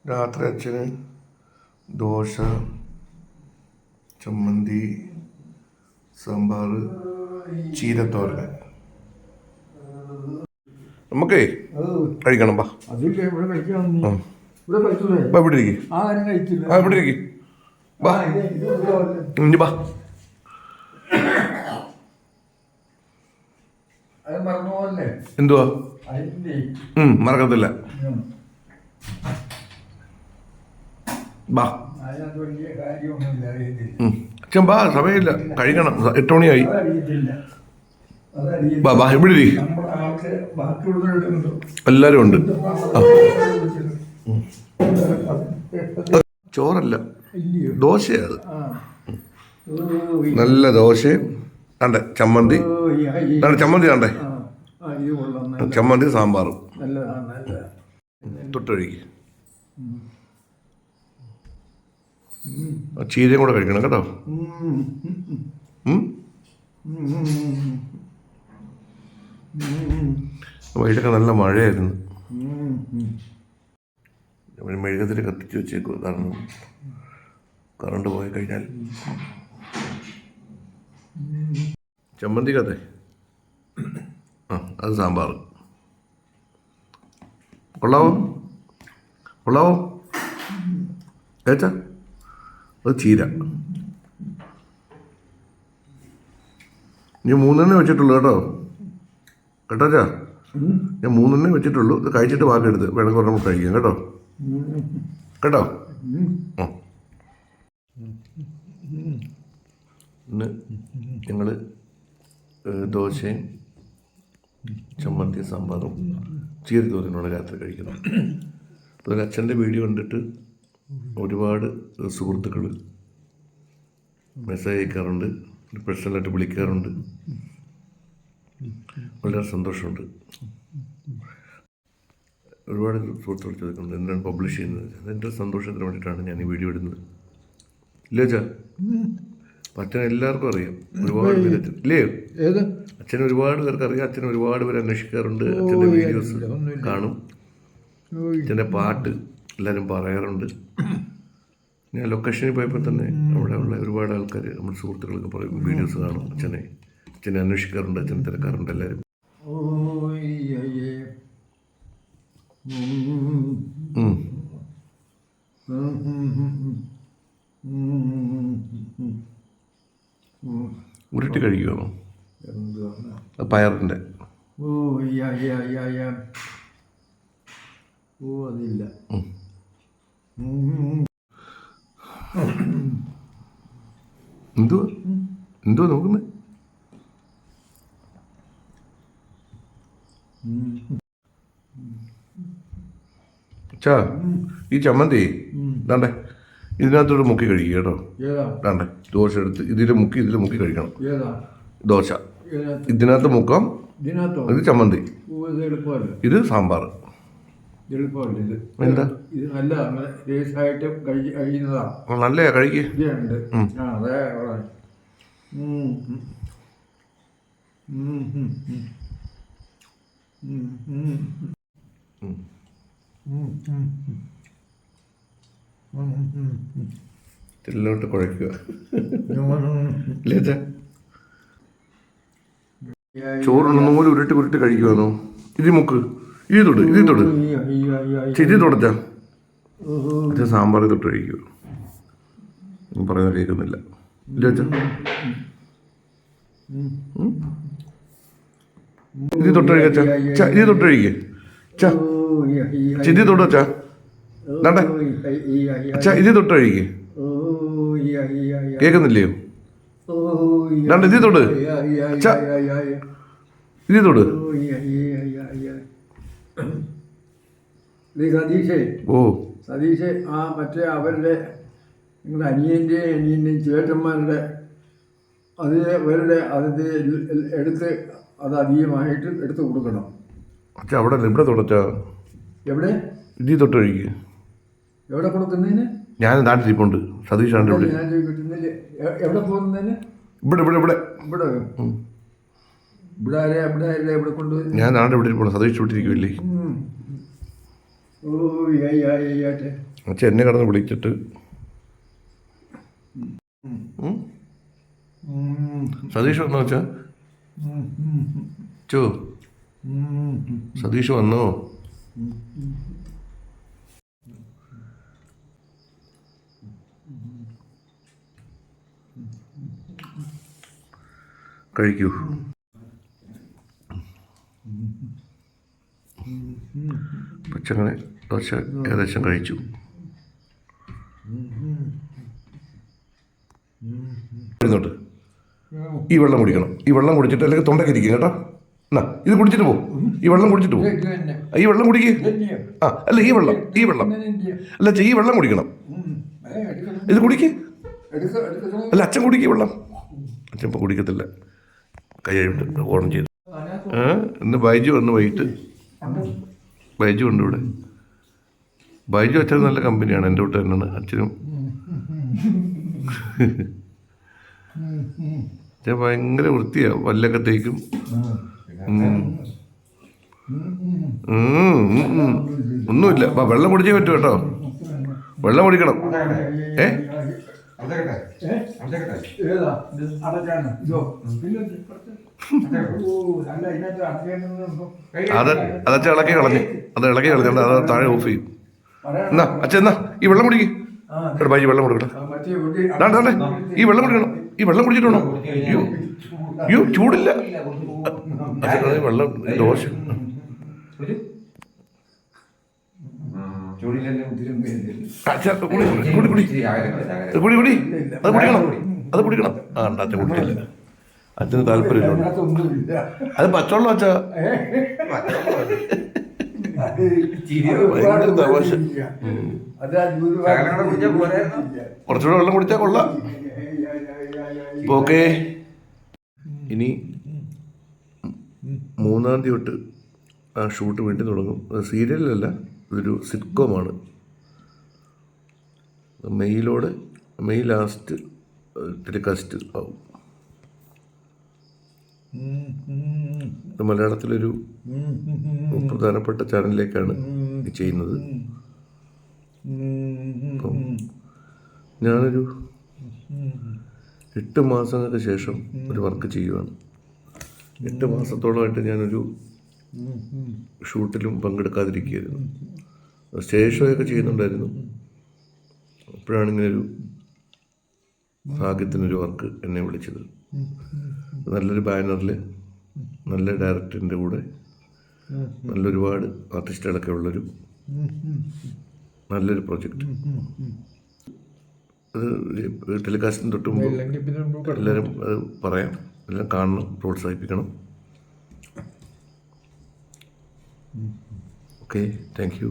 രാത്രി അച്ഛന് ദോശ, ചമ്മന്തി, സാമ്പാർ, ചീരത്തോരൻ. നമുക്കേ കഴിക്കണം. ബാ ഇവിടെ ഇരിക്കും. ബാ ഇനി ബാ. എന്തുവാ? മറക്കത്തില്ല. ബാ അച്ഛൻ ബാ, സമയമില്ല, കഴിക്കണം. 8 മണിയായി. ബാ ബാ ഇവിടെ ഇരിക്കും. എല്ലാരും ഉണ്ട്. ചോറല്ല, ദോശയത്. നല്ല ദോശയും ആണ്ടേ ചമ്മന്തി. ചമ്മന്തി ആണ്ടേ, ചമ്മന്തി സാമ്പാറും തൊട്ടൊഴുകി. ചീരയും കൂടെ കഴിക്കണം കേട്ടോ. വൈകിട്ടൊക്കെ നല്ല മഴയായിരുന്നു. മെഴുകുതിരി കത്തിച്ച് വെച്ചേക്കും, കാരണം കറണ്ട് പോയി കഴിഞ്ഞാൽ. ചമ്മന്തി കഥ, അത് സാമ്പാർ. കൊള്ളാവോ? കൊള്ളാവോ ഏച്ചാ? അത് ചീര. ഞാൻ 3 വെച്ചിട്ടുള്ളൂ കേട്ടോ. കേട്ടോച്ചാ, ഞാൻ 3 വെച്ചിട്ടുള്ളൂ. ഇത് കഴിച്ചിട്ട് ബാക്കി എടുത്ത് വേണമെങ്കിൽ നമുക്ക് കഴിക്കാം കേട്ടോ. കേട്ടോ. ഇന്ന് ഞങ്ങൾ ദോശയും ചമ്മന്തി സാമ്പാറും ചീരത്തോരനോട് രാത്രി കഴിക്കണം. അതുപോലെ അച്ഛൻ്റെ വീഡിയോ കണ്ടിട്ട് ഒരുപാട് സുഹൃത്തുക്കൾ മെസ്സേജ് അയക്കാറുണ്ട്, പേഴ്സണലായിട്ട് വിളിക്കാറുണ്ട്. വളരെ സന്തോഷമുണ്ട്. ഒരുപാട് സുഹൃത്തുക്കൾ ചോദിക്കുന്നുണ്ട് എന്താണ് പബ്ലിഷ് ചെയ്യുന്നത്. അതെൻ്റെ സന്തോഷത്തിന് വേണ്ടിയിട്ടാണ് ഞാൻ ഈ വീഡിയോ ഇടുന്നത്. ഇല്ലേ അച്ഛാ? അച്ഛനെ എല്ലാവർക്കും അറിയാം, ഒരുപാട് പേര്. ഇല്ലേ അച്ഛനെ ഒരുപാട് പേർക്ക് അറിയാം. അച്ഛനെ ഒരുപാട് പേര് അന്വേഷിക്കാറുണ്ട്. അച്ഛൻ്റെ വീഡിയോസ് കാണും. അച്ഛൻ്റെ പാട്ട് എല്ലാവരും പറയാറുണ്ട്. ഞാൻ ലൊക്കേഷനിൽ പോയപ്പോൾ തന്നെ അവിടെ ഉള്ള ഒരുപാട് ആൾക്കാർ, നമ്മുടെ സുഹൃത്തുക്കളൊക്കെ പറയും, വീഡിയോസ് കാണും. അച്ഛനെ അന്വേഷിക്കാറുണ്ട്, അച്ഛനെ തിരക്കാറുണ്ട് എല്ലാവരും. ഉരുട്ടി കഴിക്കുവാണോ? പയറിൻ്റെ. അതില്ല. എന്തുവാ നോക്കുന്നത്? അച്ഛാ, ഈ ചമ്മന്തി ദാണ്ടേ ഇതിനകത്തോട് മുക്കി കഴിക്കുക കേട്ടോ. ദാണ്ടേ ദോശ എടുത്ത് ഇതിൽ മുക്കി കഴിക്കണം. ദോശ ഇതിനകത്ത് മുക്കാം. ഇത് ചമ്മന്തി, ഇത് സാമ്പാർ. എന്താ നല്ലയാ, കഴിക്ക്. ഇതിലോട്ട് കുഴയ്ക്കുക. ചോറുണ്ടെന്നും കൂടി ഉരുട്ടി കഴിക്കുവാന്നോ? ഇത് മുക്ക്, ഇത് തൊട്. ഇത് തുടച്ചാ അത് സാമ്പാർ തൊട്ട് കഴിക്കുക. പറയുന്നത് കേൾക്കുന്നില്ല. ഇല്ല വെച്ചാ ഇത് തൊട്ട് കഴിക്കാ. ഇത് തൊട്ട് കഴിക്കേ. ഇത് തൊടച്ചാ ദാണ്ടേ. അച്ഛാ ഇത് തൊട്ട് കഴിക്കേ. കേൾക്കുന്നില്ലയോ? ദാണ്ട ഇത് തൊട്. അച്ഛാ ഇത് തൊട്. സതീഷേ, ആ മറ്റേ അവരുടെ നിങ്ങളുടെ അനിയൻ്റെയും ചേട്ടന്മാരുടെ അവരുടെ എടുത്ത് അത് അധികമായിട്ട് എടുത്ത് കൊടുക്കണം. അച്ഛാ അവിടെ ഇവിടെ തൊടച്ചാ. എവിടെ? ഇതി തൊട്ട് കഴിക്കുക. എവിടെ കൊടുക്കുന്നതിന്? ഞാൻ നാട്ടിലിപ്പോണ്ട്. സതീഷാണ്ട് ഇവിടെ. ഞാൻ ചോദിക്കുന്നില്ലേ എവിടെ പോകുന്നതിന്? ഇവിടെ ഇവിടെ ഇവിടെ ഇവിടെ ഇവിടെ കൊണ്ടുപോയി. ഞാൻ നാട്ടിൽ ഇവിടെ ഇരിപ്പുണ്ട്. സതീഷ് വിട്ടിരിക്കുമല്ലേ. അച്ഛൻ എന്നെ കടന്ന് വിളിച്ചിട്ട് സതീഷ് വന്നോ അച്ഛാ? ചോ സതീഷ് വന്നോ? കഴിക്കൂ. പച്ചങ്ങനെ ദോശ ഏകദേശം കഴിച്ചു. ഇരുന്നോട്ട് ഈ വെള്ളം കുടിക്കണം. ഈ വെള്ളം കുടിച്ചിട്ട് അല്ലെങ്കിൽ തൊണ്ടക്കിരിക്കും കേട്ടോ. എന്നാ ഇത് കുടിച്ചിട്ട് പോ. ഈ വെള്ളം കുടിച്ചിട്ട് പോ. ഈ വെള്ളം കുടിക്കുക. ആ അല്ല ഈ വെള്ളം അല്ല ഈ വെള്ളം കുടിക്കണം. ഇത് കുടിക്ക്. അല്ല അച്ഛൻ കുടിക്കുക വെള്ളം. അച്ഛൻ ഇപ്പോൾ കുടിക്കത്തില്ല. കൈ കഴിവിട്ട് ഓൺ ചെയ്തു. ഇന്ന് ബൈജു വന്ന് വൈകിട്ട്. ബൈജു ഉണ്ട് ഇവിടെ. ബൈജു അച്ഛൻ നല്ല കമ്പനിയാണ്. എൻ്റെ കൂട്ട് തന്നെയാണ് അച്ഛനും. അച്ഛൻ ഭയങ്കര വൃത്തിയാണ്. പല്ലൊക്കെ തേക്കും. ഒന്നുമില്ല. വെള്ളം കുടിച്ചേ പറ്റൂ കേട്ടോ. വെള്ളം കുടിക്കണം. അതച്ഛൻ ഇളക്കി കളഞ്ഞു. അത് ഇളക്കി കളഞ്ഞോണ്ട് അത് താഴെ ഓഫ് ചെയ്യും. എന്നാ അച്ഛൻ എന്നാ ഈ വെള്ളം കുടിക്കും. ഇവിടെ ബൈജി വെള്ളം കൊടുക്കണം. ഈ വെള്ളം കുടിക്കണം. ഈ വെള്ളം കുടിച്ചിട്ടുണ്ടോ? അയ്യോ ചൂടില്ല. വെള്ളം ദോശ കുടി കുടി അത് കുടിക്കണം. അത് കുടിക്കണം. ആ ഉണ്ട് അച്ഛൻ കുടിക്കില്ല. അച്ഛന് താല്പര്യമില്ല. അത് പച്ചവെള്ളം അച്ഛാ. ഭയങ്കര തമാശ. കുറച്ചുകൂടെ വെള്ളം കുടിച്ചാൽ കൊള്ളാം. ഓക്കെ. ഇനി 3-ാം തീയതി തൊട്ട് ആ ഷൂട്ട് വേണ്ടി തുടങ്ങും. സീരിയലല്ല, ഇതൊരു സിറ്റ്കോമാണ്. മെയ് ലാസ്റ്റ് ടെലികാസ്റ്റ് ആവും. ഇത് മലയാളത്തിലൊരു പ്രധാനപ്പെട്ട ചാനലിലേക്കാണ് ചെയ്യുന്നത്. അപ്പം ഞാനൊരു 8 മാസങ്ങൾക്ക് ശേഷം ഒരു വർക്ക് ചെയ്യുവാണ്. 8 മാസത്തോളമായിട്ട് ഞാനൊരു ഷൂട്ടിലും പങ്കെടുക്കാതിരിക്കുകയായിരുന്നു. സ്റ്റേജ് ഷോയൊക്കെ ചെയ്യുന്നുണ്ടായിരുന്നു. അപ്പോഴാണ് ഇങ്ങനൊരു ഭാഗ്യത്തിനൊരു വർക്ക് എന്നെ വിളിച്ചത്. നല്ലൊരു ബാനറിൽ നല്ല ഡയറക്ടറിൻ്റെ കൂടെ നല്ലൊരുപാട് ആർട്ടിസ്റ്റുകളൊക്കെ ഉള്ളൊരു നല്ലൊരു പ്രൊജക്റ്റ്. അത് ടെലികാസ്റ്റിന് തൊട്ട് മുമ്പ് എല്ലാവരും അത് പറയാം. എല്ലാം കാണണം, പ്രോത്സാഹിപ്പിക്കണം. Okay, thank you.